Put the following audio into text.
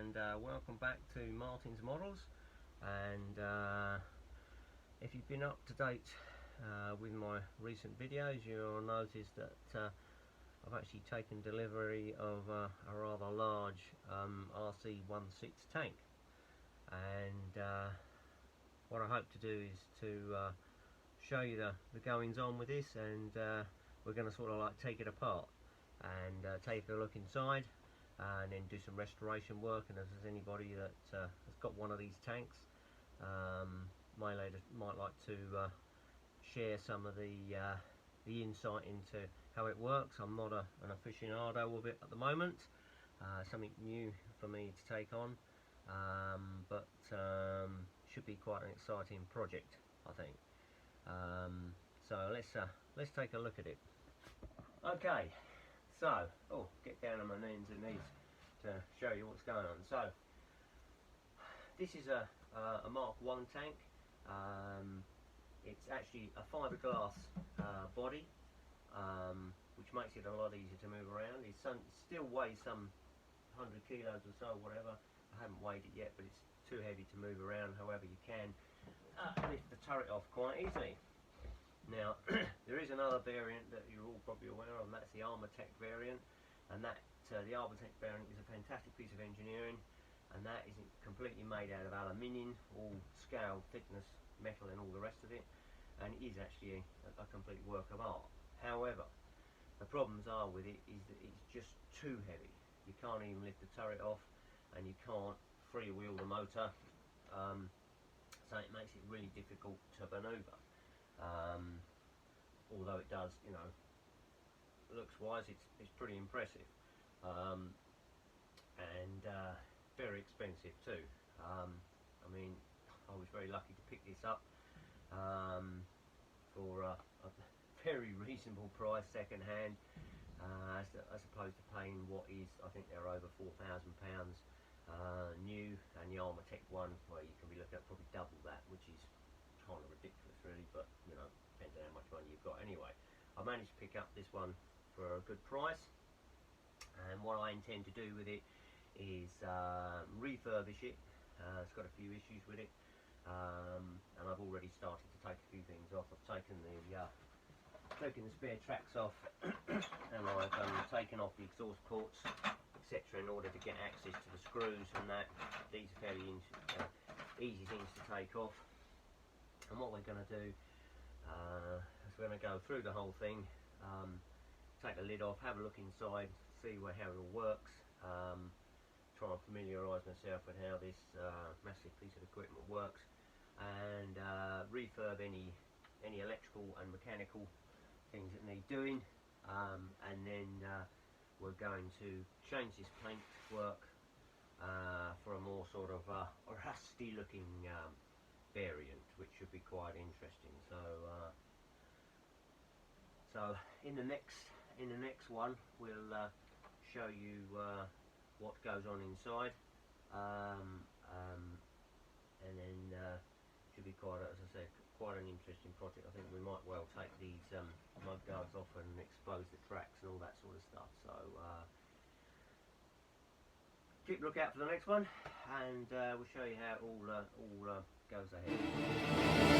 and welcome back to Martin's Models. And if you've been up to date with my recent videos, you'll notice that I've actually taken delivery of a rather large RC16 tank, and what I hope to do is to show you the goings on with this, and we're going to sort of like take it apart and take a look inside, and then do some restoration work. And if there's anybody that has got one of these tanks, might like to share some of the insight into how it works. I'm not an aficionado of it at the moment, something new for me to take on, but should be quite an exciting project, I think. So let's take a look at it. Okay, so get down on my knees and knees to show you what's going on. So this is a Mark I tank. It's actually a fiberglass body, which makes it a lot easier to move around. It still weighs some 100 kilos or so, whatever. I haven't weighed it yet, but it's too heavy to move around. However, you can lift the turret off quite easily. Now, there is another variant that you're all probably aware of, and that's the Armatec variant. And that the Armatec variant is a fantastic piece of engineering, and that is completely made out of aluminium, all scale, thickness, metal, and all the rest of it, and it is actually a complete work of art. However, the problems are with it is that it's just too heavy. You can't even lift the turret off, and you can't freewheel the motor, so it makes it really difficult to manoeuvre. Although it does, you know, looks wise, it's pretty impressive, and very expensive too. I mean, I was very lucky to pick this up for a very reasonable price, second hand, as opposed to paying what is, I think they're over £4,000 new, and the Armatec one, well, you can be looking at probably double that, which is kind of ridiculous really, but you know, depends on how much money you've got. Anyway, I managed to pick up this one for a good price, and what I intend to do with it is refurbish it. It's got a few issues with it, and I've already started to take a few things off. I've taken the spare tracks off, and I've taken off the exhaust ports, etc., in order to get access to the screws and that. These are fairly easy things to take off. And what we're going to do is we're going to go through the whole thing, take the lid off, have a look inside, see how it all works, try and familiarise myself with how this massive piece of equipment works, and refurb any electrical and mechanical things that need doing, and then we're going to change this paint work for a more sort of rusty looking variant, which should be quite interesting. So so in the next one we'll show you what goes on inside, and then should be quite, as I said, quite an interesting project. I think we might well take these mud guards off and expose the tracks and all that sort of stuff. So keep a look out for the next one, and we'll show you how it all goes ahead.